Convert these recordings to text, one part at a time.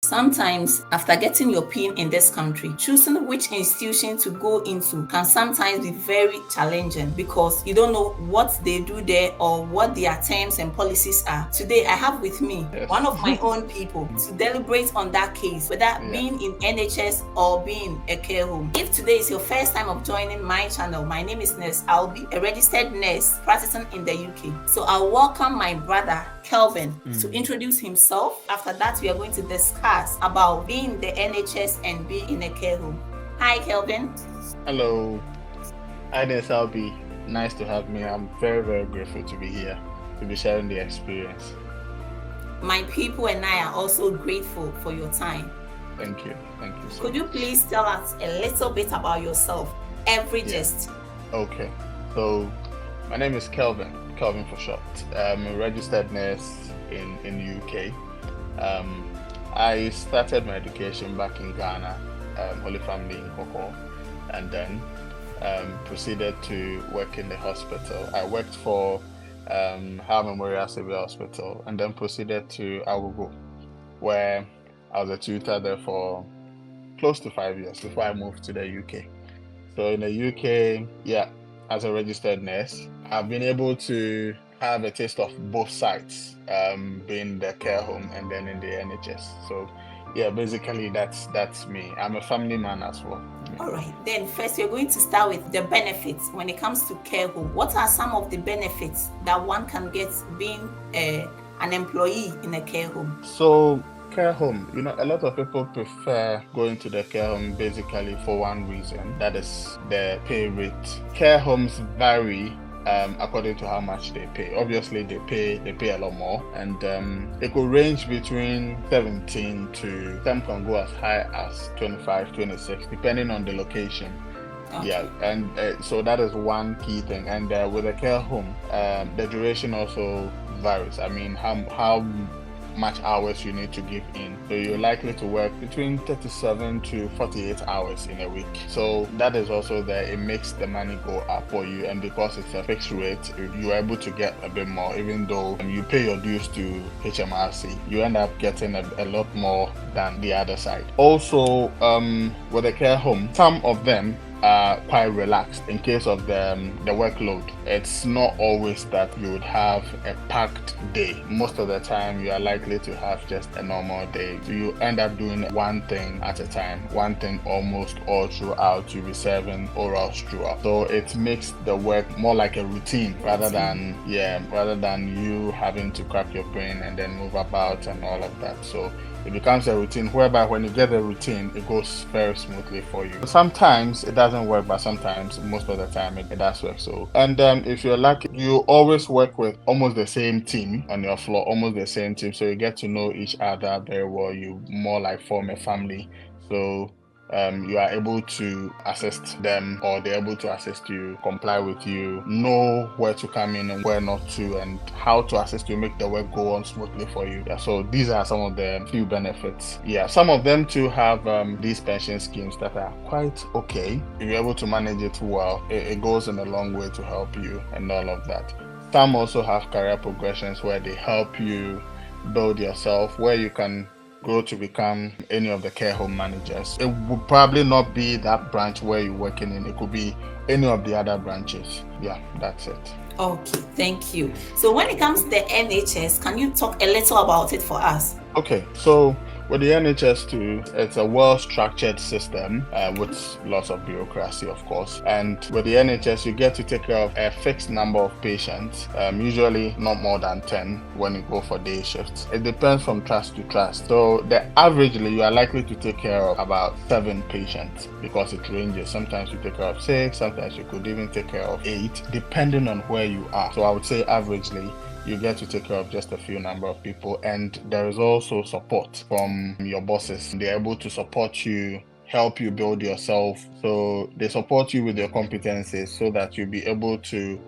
Sometimes, after getting your PIN in this country, choosing which institution to go into can sometimes be very challenging because you don't know what they do there or what their terms and policies are. Today, I have with me Yes. one of my own people to deliberate on that case, whether being in NHS or being a care home. If today is your first time of joining my channel, my name is Nurse. I'll be a registered nurse practicing in the UK. So I'll welcome my brother Kelvin to introduce himself. After that, we are going to discuss about being in the NHS and being in a care home. Hi, Kelvin. Hello. Hi there, Salby. Nice to have me. I'm very, very grateful to be here, to be sharing the experience. My people and I are also grateful for your time. Thank you. Thank you so Could you much. please tell us a little bit about yourself? Every gist. Okay. So, my name is Kelvin for short. I'm a registered nurse in UK. I started my education back in Ghana, Holy Family in Koko, and then proceeded to work in the hospital. I worked for High Memorial Civil Hospital, and then proceeded to Agogo, where I was a tutor there for close to 5 years before I moved to the UK. So in the UK, as a registered nurse, I've been able to have a taste of both sides, being the care home and then in the NHS. So basically that's me. I'm a family man as well. All right, then first we're going to start with the benefits when it comes to care home. What are some of the benefits that one can get being an employee in a care home? So care home, a lot of people prefer going to the care home basically for one reason, that is the pay rate. Care homes vary according to how much they pay. Obviously they pay a lot more, and it could range between 17 to some can go as high as 25, 26 depending on the location. Okay. And so that is one key thing. And with a care home, the duration also varies. I mean, how much hours you need to give in. So you're likely to work between 37 to 48 hours in a week. So that is also there. It makes the money go up for you, and because it's a fixed rate, you're able to get a bit more. Even though you pay your dues to HMRC, you end up getting a lot more than the other side. Also, with a care home, some of them are quite relaxed in case of the workload. It's not always that you would have a packed day. Most of the time you are likely to have just a normal day. So you end up doing one thing at a time, one thing almost all throughout. You'll be serving orals throughout. So it makes the work more like a routine rather than you having to crack your brain and then move about and all of that. So it becomes a routine whereby when you get the routine, it goes very smoothly for you. Sometimes it doesn't work, but sometimes, most of the time, it does work. So, and if you're lucky, you always work with almost the same team on your floor, almost the same team. So you get to know each other very well. You more like form a family. So you are able to assist them, or they're able to assist you, comply with you, know where to come in and where not to, and how to assist you, make the work go on smoothly for you. So these are some of the few benefits. Some of them too have these pension schemes that are quite okay. If you're able to manage it well, it goes in a long way to help you and all of that. Some also have career progressions where they help you build yourself, where you can grow to become any of the care home managers. It would probably not be that branch where you're working in. It could be any of the other branches. That's it. Okay, thank you. So when it comes to the NHS, can you talk a little about it for us? Okay, so with the NHS too, it's a well-structured system with lots of bureaucracy, of course. And with the NHS, you get to take care of a fixed number of patients, usually not more than 10 when you go for day shifts. It depends from trust to trust. So averagely, you are likely to take care of about 7 patients because it ranges. Sometimes you take care of 6, sometimes you could even take care of 8, depending on where you are. So I would say averagely, you get to take care of just a few number of people, and there is also support from your bosses. They're able to support you, help you build yourself. So they support you with your competencies so that you'll be able to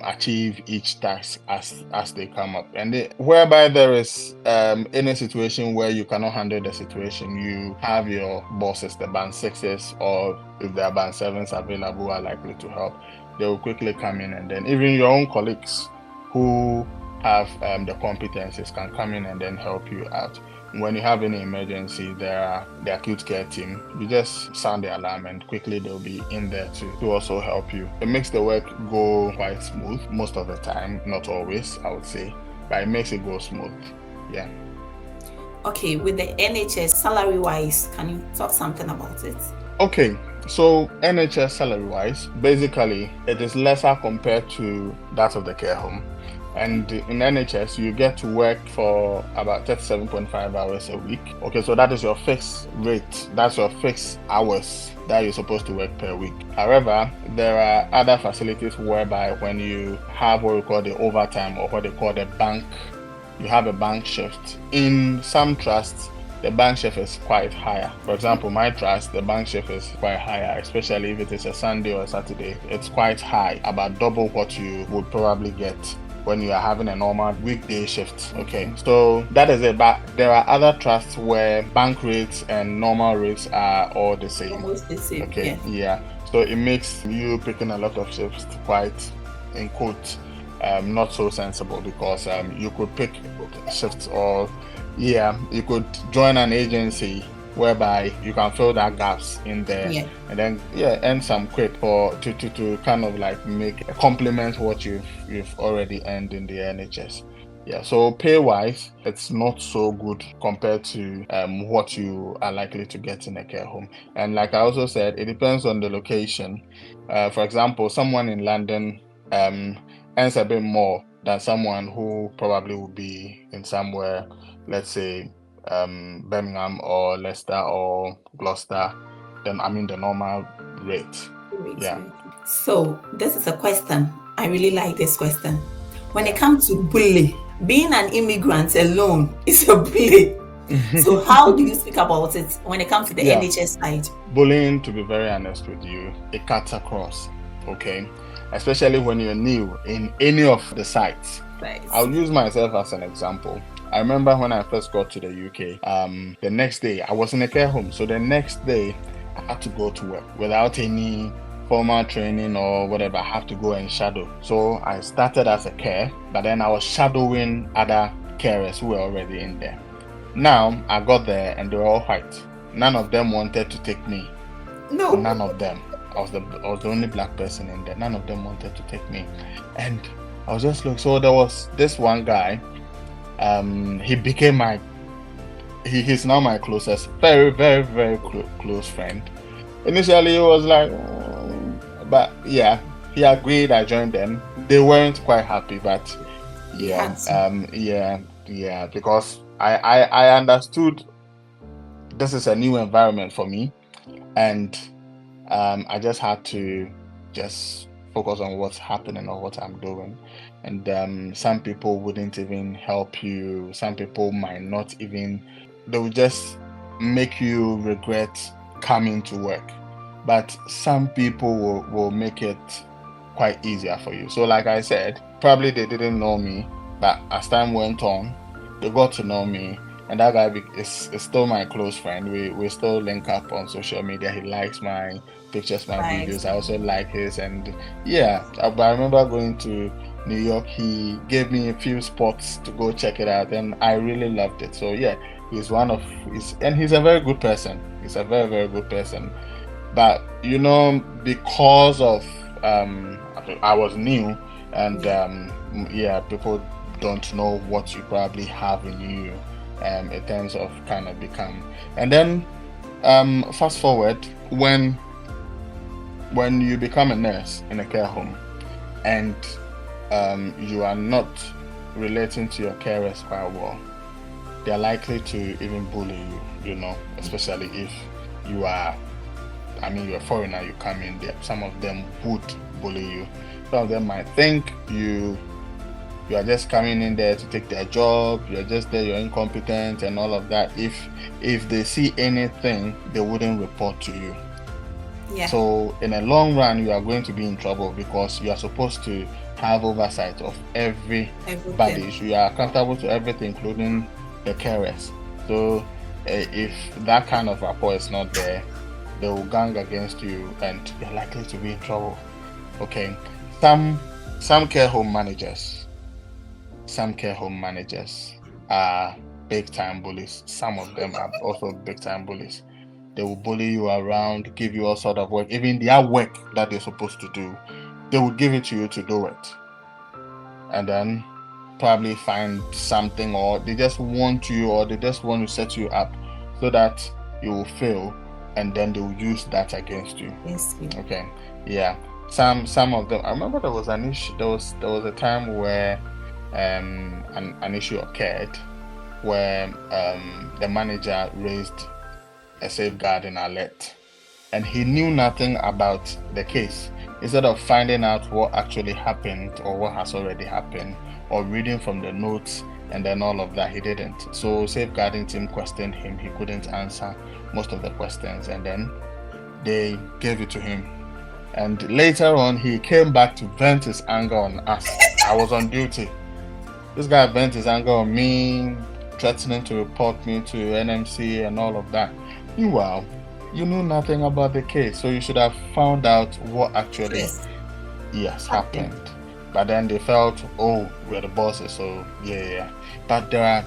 achieve each task as they come up. And whereby there is any situation where you cannot handle the situation, you have your bosses, the band 6s, or if there are band 7s available, who are likely to help. They will quickly come in, and then even your own colleagues who have the competencies can come in and then help you out. When you have any emergency, there are the acute care team. You just sound the alarm and quickly they'll be in there to also help you. It makes the work go quite smooth most of the time, not always, I would say, but it makes it go smooth. Yeah. Okay, with the NHS salary wise, can you talk something about it? Okay, so NHS salary wise, basically it is lesser compared to that of the care home. And in NHS, you get to work for about 37.5 hours a week. Okay, so that is your fixed rate. That's your fixed hours that you're supposed to work per week. However, there are other facilities whereby when you have what we call the overtime or what they call the bank, you have a bank shift. In some trusts, the bank shift is quite higher. For example, my trust, the bank shift is quite higher, especially if it is a Sunday or a Saturday. It's quite high, about double what you would probably get when you are having a normal weekday shift. Okay, so that is it. But there are other trusts where bank rates and normal rates are all the same. Almost the same. Okay, yeah. So it makes you picking a lot of shifts quite, in quote, not so sensible, because you could pick shifts, or you could join an agency whereby you can fill that gaps in there, and then earn some quick to kind of like complement what you've already earned in the NHS. Yeah, so pay wise, it's not so good compared to what you are likely to get in a care home. And like I also said, it depends on the location. For example, someone in London earns a bit more than someone who probably would be in somewhere, let's say Birmingham or Leicester or Gloucester, then the normal rate. Yeah. So this is a question. I really like this question. When it comes to bully, being an immigrant alone is a bully. So how do you speak about it when it comes to the NHS side? Bullying, to be very honest with you, it cuts across. Okay, especially when you're new in any of the sites. Right. I'll use myself as an example. I remember when I first got to the UK, the next day I was in a care home. So the next day I had to go to work without any formal training or whatever. I have to go and shadow. So I started as a care, but then I was shadowing other carers who were already in there. Now I got there and they were all white. None of them wanted to take me. No. None of them. I was the only black person in there. None of them wanted to take me. And I was just looking. So there was this one guy. He became he's now my closest, very, very, very close friend. Initially, it was like, but yeah, he agreed. I joined them. They weren't quite happy, but because I understood this is a new environment for me, and I just had to just focus on what's happening or what I'm doing. And some people wouldn't even help you. Some people might not even, they will just make you regret coming to work. But some people will make it quite easier for you. So like I said, probably they didn't know me, but as time went on, they got to know me. And that guy is still my close friend. We still link up on social media. He likes my pictures, my videos. I also like his. And but I remember going to New York. He gave me a few spots to go check it out, and I really loved it. So he's he's a very good person. He's a very, very good person. But because of I was new, and people don't know what you probably have in you. In terms of kind of become, and then fast forward when you become a nurse in a care home, and you are not relating to your carers quite well, they are likely to even bully you. Especially if you are, you're a foreigner, you come in there. Some of them would bully you. Some of them might think you are just coming in there to take their job, you're just there, you're incompetent and all of that. If they see anything, they wouldn't report to you. So in a long run, you are going to be in trouble, because you are supposed to have oversight of everybody. You are accountable to everything, including the carers. So if that kind of rapport is not there, they will gang against you and you're likely to be in trouble. Okay, some care home managers some care home managers are big time bullies. Some of them are also big time bullies. They will bully you around, give you all sort of work, even their work that they're supposed to do. They will give it to you to do it, and then probably find something, or they just want you, or they just want to set you up so that you will fail, and then they will use that against you. Yes. Okay, yeah. Some of them. I remember there was an issue. There was a time where an issue occurred where the manager raised a safeguarding alert, and he knew nothing about the case. Instead of finding out what actually happened or what has already happened, or reading from the notes and then all of that, he didn't. So safeguarding team questioned him. He couldn't answer most of the questions, and then they gave it to him. And later on, he came back to vent his anger on us. I was on duty. This guy vent his anger on me, threatening to report me to NMC and all of that. Meanwhile, you knew nothing about the case, so you should have found out what actually happened. But then they felt, oh, we're the bosses, so yeah. But there are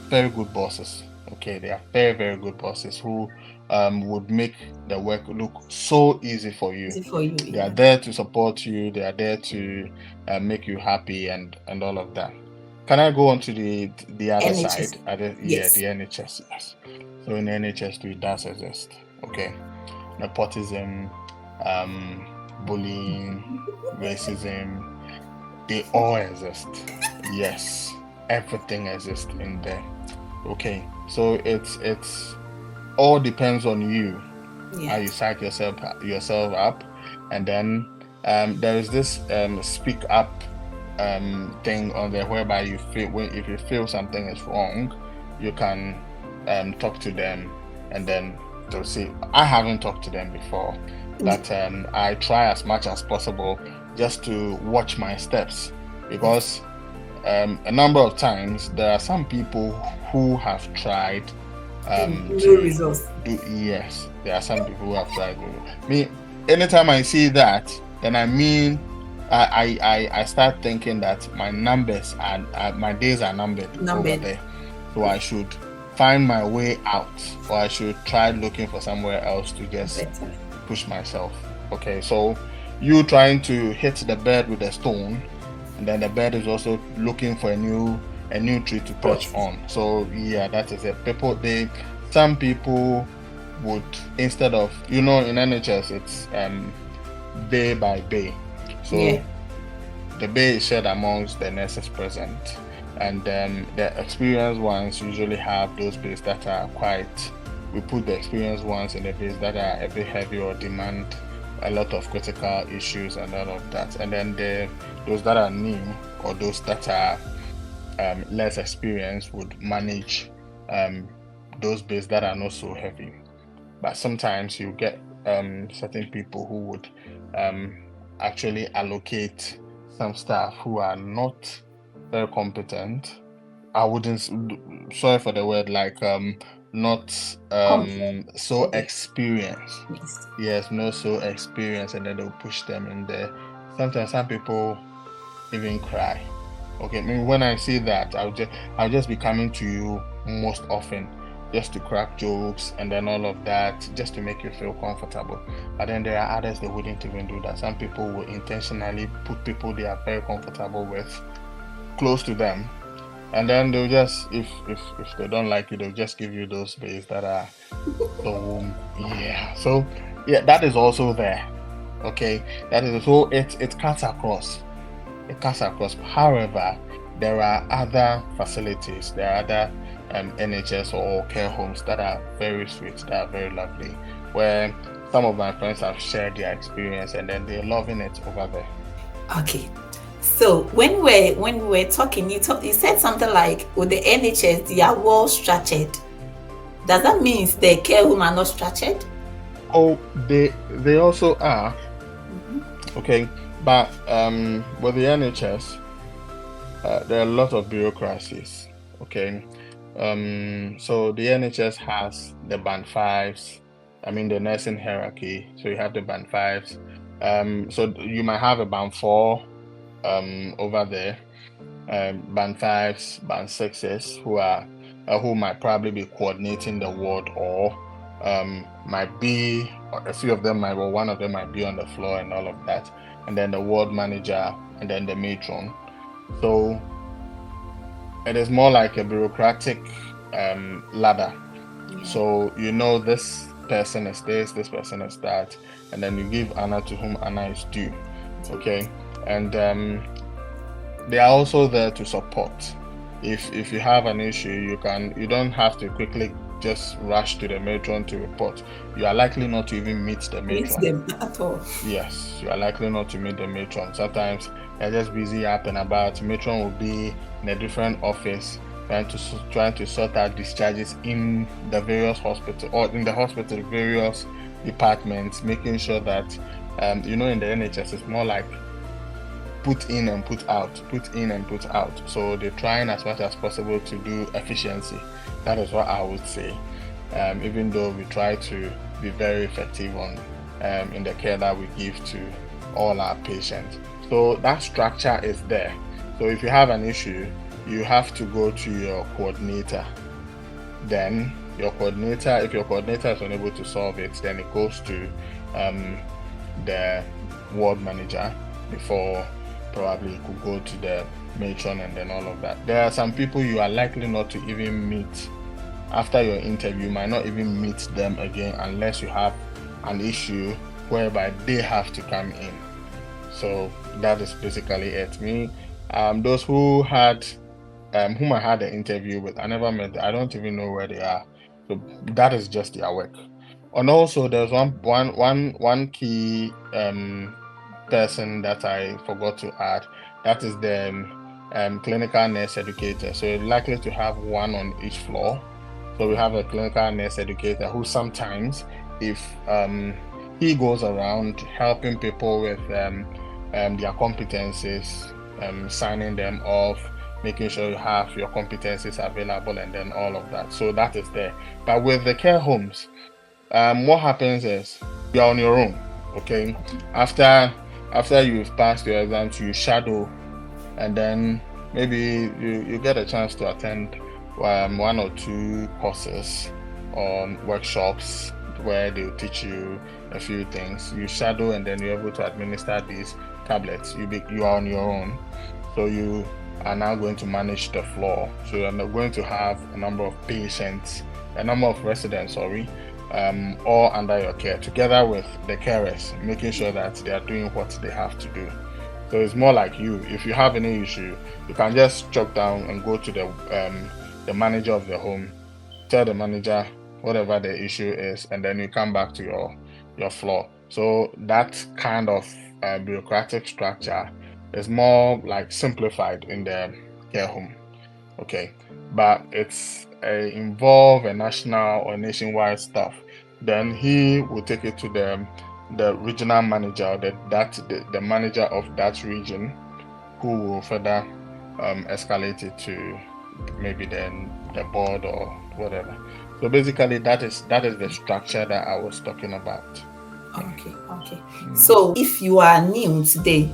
very good bosses. Okay, they are very, very good bosses who would make the work look so easy for you. They are there to support you. They are there to make you happy and all of that. Can I go on to the other NHS. side? Yes. The NHS. Yes. So in NHS too, it does exist. Okay, nepotism, bullying, racism, they all exist. Yes, everything exists in there. Okay, so it's all depends on you, how you psych yourself up, and then there is this speak up thing on there whereby you feel if you feel something is wrong, you can talk to them, and then they'll say, I haven't talked to them before, but I try as much as possible just to watch my steps, because a number of times there are some people who have tried no results. Yes, there are some people who have tried. Me, anytime I see that, then I start thinking that my numbers and my days are numbered over there, so I should find my way out, or I should try looking for somewhere else to just push myself. Okay, so you trying to hit the bed with a stone, and then the bed is also looking for a new tree to perch on. So yeah, that is it. Some people would, instead of, in NHS it's bay by bay. So the bay is shared amongst the nurses present, and then the experienced ones usually have those bays that are we put the experienced ones in the bays that are a bit heavy or demand a lot of critical issues and all of that, and then those that are new or those that are less experienced would manage those bays that are not so heavy. But sometimes you get certain people who would actually allocate some staff who are not very competent. I wouldn't, sorry for the word, like not so experienced. Yes, not so experienced, and then they'll push them in there. Sometimes some people even cry. Okay, I mean, when I see that, I'll just be coming to you most often just to crack jokes and then all of that, just to make you feel comfortable. But then there are others that wouldn't even do that. Some people will intentionally put people they are very comfortable with close to them, and then they'll just, if they don't like you, they'll just give you those days that are so that is also there. Okay, that is, so it cuts across. However, there are other facilities, there are other NHS or care homes that are very sweet, that are very lovely, where some of my friends have shared their experience, and then they're loving it over there. Okay, so when we were talking, you said something like, with the NHS, they are well structured. Does that mean the care home are not structured? Oh, they also are. Okay, but with the NHS, there are a lot of bureaucracies. Okay, so the NHS has the band 5s. I mean, the nursing hierarchy. So you have the band 5s. So you might have a band 4 over there, band 5s, band 6s who might probably be coordinating the ward, or might be a few of them might, or one of them might be on the floor and all of that, and then the ward manager, and then the matron. So it is more like a bureaucratic ladder. So this person is this person is that, and then you give honor to whom honor is due. Okay, and they are also there to support. If you have an issue, you don't have to quickly just rush to the matron to report. You are likely not to even meet the matron. Meet them at all. Yes, you are likely not to meet the matron. Sometimes they're just busy up and about. Matron will be in a different office trying to sort out discharges in the various hospital, or in the hospital various departments, making sure that in the NHS it's more like put in and put out. So they're trying as much as possible to do efficiency. That is what I would say. Even though we try to be very effective on in the care that we give to all our patients. So that structure is there. So if you have an issue, you have to go to your coordinator. Then your coordinator, if your coordinator is unable to solve it, then it goes to the ward manager before probably you could go to the matron and then all of that. There are some people you are likely not to even meet after your interview. You might not even meet them again unless you have an issue whereby they have to come in. So that is basically it. Me, those whom I had an interview with, I never met them. I don't even know where they are. So that is just their work. And also there's one key person that I forgot to add. That is the clinical nurse educator. So you're likely to have one on each floor. So we have a clinical nurse educator who sometimes, if he goes around helping people with their competencies, signing them off, making sure you have your competencies available, and then all of that. So that is there. But with the care homes, what happens is you're on your own. Okay, after you've passed your exams, you shadow, and then maybe you get a chance to attend one or two courses or workshops where they'll teach you a few things. You shadow, and then you're able to administer these tablets. You are on your own, so you are now going to manage the floor. So you're going to have a number of residents, all under your care, together with the carers, making sure that they are doing what they have to do. So it's more like if you have any issue, you can just jot down and go to the manager of the home, tell the manager whatever the issue is, and then you come back to your floor. So that kind of bureaucratic structure is more like simplified in the care home. Okay, but it's involve a national or nationwide staff. Then he will take it to the regional manager, the manager of that region, who will further escalate it to maybe then the board or whatever. So basically that is the structure that I was talking about. Okay. So if you are new today,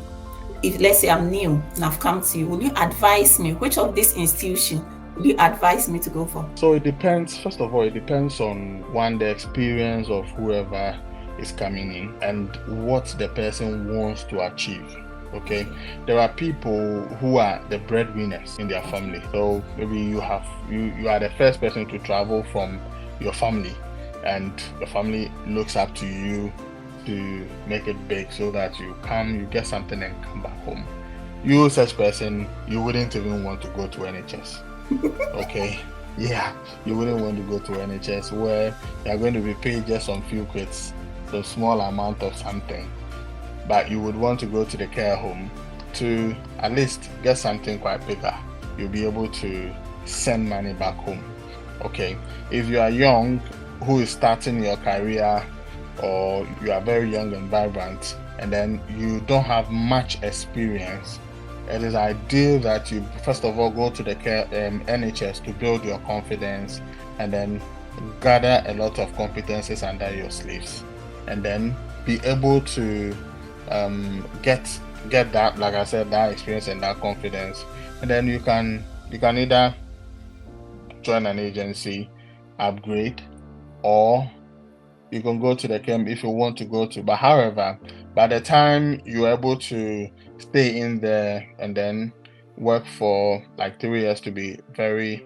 if let's say I'm new and I've come to you, will you advise me which of this institution would you advise me to go for? So it depends. First of all, it depends on the experience of whoever is coming in and what the person wants to achieve. Okay, there are people who are the breadwinners in their family. So maybe you are the first person to travel from your family, and your family looks up to you to make it big so that you get something and come back home. You, such person, you wouldn't even want to go to NHS. Okay, yeah, you wouldn't want to go to NHS where you're going to be paid just some few quids, so small amount of something. But you would want to go to the care home to at least get something quite bigger. You'll be able to send money back home. Okay, if you are young, who is starting your career, or you are very young and vibrant, and then you don't have much experience, it is ideal that you first of all go to the NHS to build your confidence, and then gather a lot of competencies under your sleeves, and then be able to get get that, like I said, that experience and that confidence, and then you can either join an agency, upgrade, or you can go to the camp if you want to go to. But however, by the time you're able to stay in there and then work for like 3 years to be very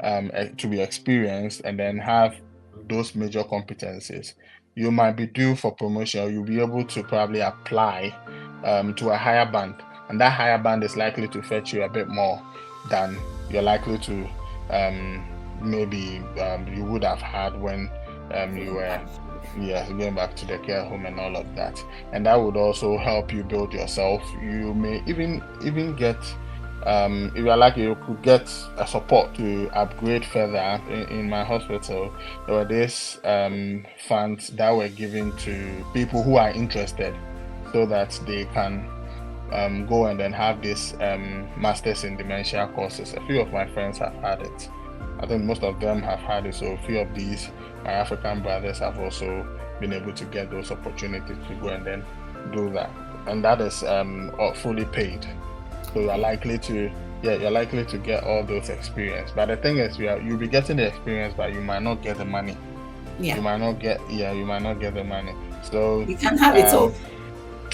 to be experienced and then have those major competencies, you might be due for promotion, or you'll be able to probably apply to a higher band, and that higher band is likely to fetch you a bit more than you're likely to maybe you would have had when you were going back to the care home and all of that. And that would also help you build yourself. You may even get if you're lucky, you could get a support to upgrade further. In my hospital, there were these funds that were given to people who are interested, so that they can go and then have this masters in dementia courses. A few of my friends have had it. I think most of them have had it. So a few of these, my African brothers, have also been able to get those opportunities to go and then do that, and that is fully paid. So you're likely to get all those experience. But the thing is, you'll be getting the experience, but you might not get the money. Yeah. You might not get the money. So you can have it all.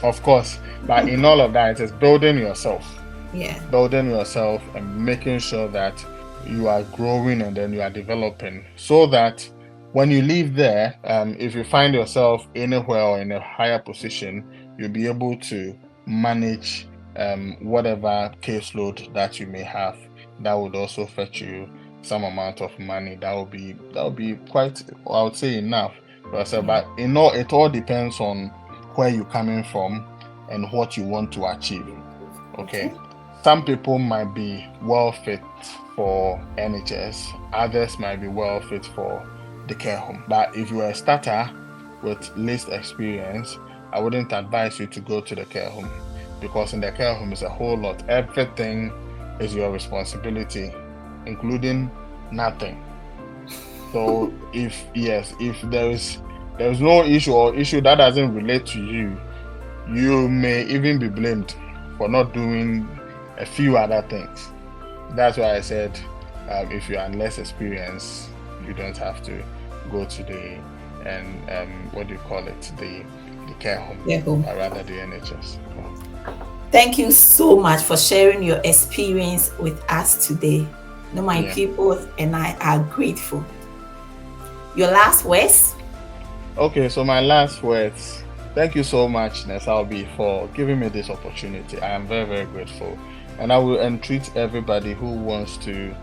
Of course, but in all of that, it is building yourself. Yeah. Building yourself and making sure that you are growing and then you are developing, so that when you leave there, if you find yourself anywhere or in a higher position, you'll be able to manage whatever caseload that you may have. That would also fetch you some amount of money. That would be quite, I would say, enough. But it all depends on where you're coming from and what you want to achieve. Okay. Some people might be well fit for NHS, others might be well fit for the care home. But if you're a starter with least experience, I wouldn't advise you to go to the care home, because in the care home is a whole lot. Everything is your responsibility, including nothing. So if there's no issue or issue that doesn't relate to you, you may even be blamed for not doing a few other things. That's why I said if you are less experienced, you don't have to go to the care home, or rather the NHS. Thank you so much for sharing your experience with us today. My people and I are grateful. Your last words? Okay, so my last words. Thank you so much, Nhs, for giving me this opportunity. I am very, very grateful. And I will entreat everybody who wants to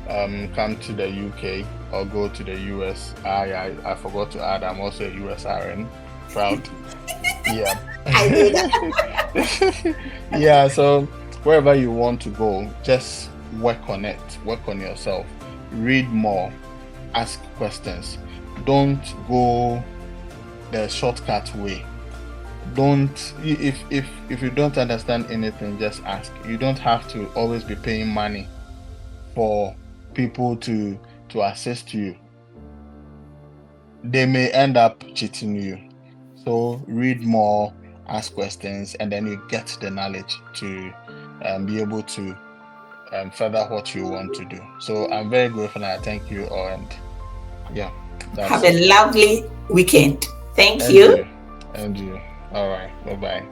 come to the UK or go to the US. I forgot to add, I'm also a USRN. Proud. Yeah. I did that. Yeah, so wherever you want to go, just work on it. Work on yourself. Read more. Ask questions. Don't go the shortcut way. If you don't understand anything, just ask. You don't have to always be paying money for people to assist you. They may end up cheating you. So read more, ask questions, and then you get the knowledge to be able to further what you want to do. So I'm very grateful and I thank you all, and have a lovely weekend. Thank you. And you. All right. Bye-bye.